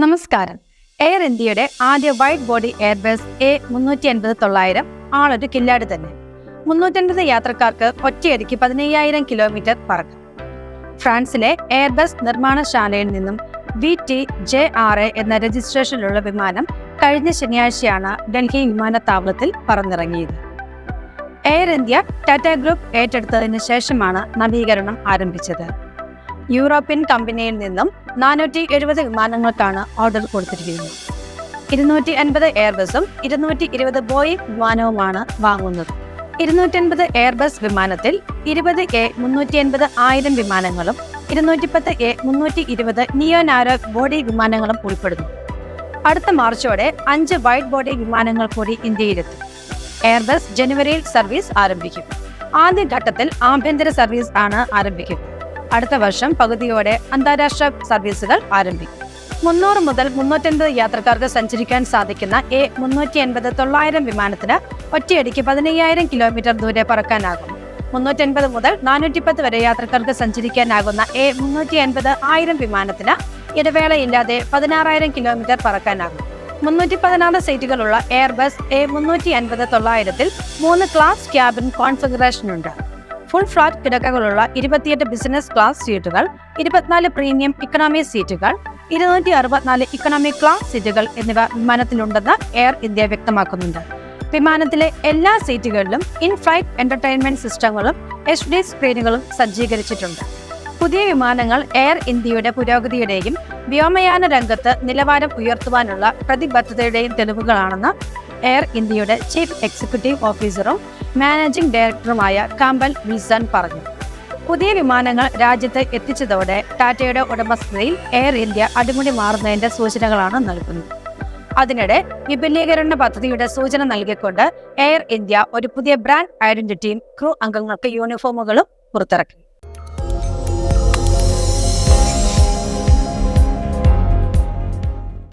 നമസ്കാരം. എയർ ഇന്ത്യയുടെ ആദ്യ വൈഡ് ബോഡി എയർബസ് A380-900 ആളൊരു കില്ലാടി തന്നെ. 350 യാത്രക്കാർക്ക് ഒറ്റയടിക്ക് 15,000 കിലോമീറ്റർ പറക്കും. ഫ്രാൻസിലെ എയർബസ് നിർമ്മാണശാലയിൽ നിന്നും VT-JRA എന്ന രജിസ്ട്രേഷനിലുള്ള വിമാനം കഴിഞ്ഞ ശനിയാഴ്ചയാണ് ഡൽഹി വിമാനത്താവളത്തിൽ പറന്നിറങ്ങിയത്. എയർ ഇന്ത്യ ടാറ്റ ഗ്രൂപ്പ് ഏറ്റെടുത്തതിന് ശേഷമാണ് നവീകരണം ആരംഭിച്ചത്. യൂറോപ്യൻ കമ്പനിയിൽ നിന്നും 470 വിമാനങ്ങൾക്കാണ് ഓർഡർ കൊടുത്തിരിക്കുന്നത്. 250 എയർബസും 220 ബോയിംഗ് വിമാനവുമാണ് വാങ്ങുന്നത്. 250 എയർബസ് വിമാനത്തിൽ 20 A380-1000 വിമാനങ്ങളും 210 A320 നിയോ നാരോ ബോഡി വിമാനങ്ങളും ഉൾപ്പെടുന്നു. അടുത്ത മാർച്ചോടെ 5 വൈഡ് ബോഡി വിമാനങ്ങൾ കൂടി ഇന്ത്യയിലെത്തും. എയർബസ് ജനുവരിയിൽ സർവീസ് ആരംഭിക്കും. ആദ്യഘട്ടത്തിൽ ആഭ്യന്തര സർവീസ് ആണ് ആരംഭിക്കുന്നത്. അടുത്ത വർഷം പകുതിയോടെ അന്താരാഷ്ട്ര സർവീസുകൾ ആരംഭിക്കും. 300 മുതൽ 350 യാത്രക്കാർക്ക് സഞ്ചരിക്കാൻ സാധിക്കുന്ന A380-900 വിമാനത്തിന് ഒറ്റയടിക്ക് 15,000 കിലോമീറ്റർ ദൂരെ പറക്കാനാകും. 350 മുതൽ 410 വരെ യാത്രക്കാർക്ക് സഞ്ചരിക്കാനാകുന്ന A380-1000 വിമാനത്തിന് ഇടവേളയില്ലാതെ 16,000 കിലോമീറ്റർ പറക്കാനാകും. 316 സീറ്റുകളുള്ള എയർബസ് A380-900-ൽ 3 ക്ലാസ് ക്യാബിൻ കോൺഫിഗറേഷനുണ്ട്. ഫുൾ ഫ്ലാറ്റ് കിടക്കകളുള്ള 28 ബിസിനസ് ക്ലാസ് സീറ്റുകൾ, 24 പ്രീമിയം ഇക്കണോമി സീറ്റുകൾ, 264 ഇക്കണോമി ക്ലാസ് സീറ്റുകൾ എന്നിവ വിമാനത്തിലുണ്ടെന്ന് എയർ ഇന്ത്യ വ്യക്തമാക്കുന്നുണ്ട്. വിമാനത്തിലെ എല്ലാ സീറ്റുകളിലും ഇൻ ഫ്ലൈറ്റ് എന്റർടൈൻമെന്റ് സിസ്റ്റങ്ങളും HD സ്ക്രീനുകളും സജ്ജീകരിച്ചിട്ടുണ്ട്. പുതിയ വിമാനങ്ങൾ എയർ ഇന്ത്യയുടെ പുരോഗതിയുടെയും വ്യോമയാന രംഗത്ത് നിലവാരം ഉയർത്തുവാനുള്ള പ്രതിബദ്ധതയുടെയും തെളിവുകളാണെന്ന് എയർ ഇന്ത്യയുടെ ചീഫ് എക്സിക്യൂട്ടീവ് ഓഫീസറും മാനേജിംഗ് ഡയറക്ടറുമായ കാമ്പൽ വിൽസൺ പറഞ്ഞു. പുതിയ വിമാനങ്ങൾ രാജ്യത്ത് എത്തിച്ചതോടെ ടാറ്റയുടെ ഉടമസ്ഥതയിൽ എയർ ഇന്ത്യ അടിമുടി മാറുന്നതിന്റെ സൂചനകളാണ് നൽകുന്നത്. അതിനിടെ വിപുലീകരണ പദ്ധതിയുടെ സൂചന നൽകിക്കൊണ്ട് എയർ ഇന്ത്യ ഒരു പുതിയ ബ്രാൻഡ് ഐഡന്റിറ്റിയും ക്രൂ അംഗങ്ങൾക്ക് യൂണിഫോമുകളും പുറത്തിറക്കി.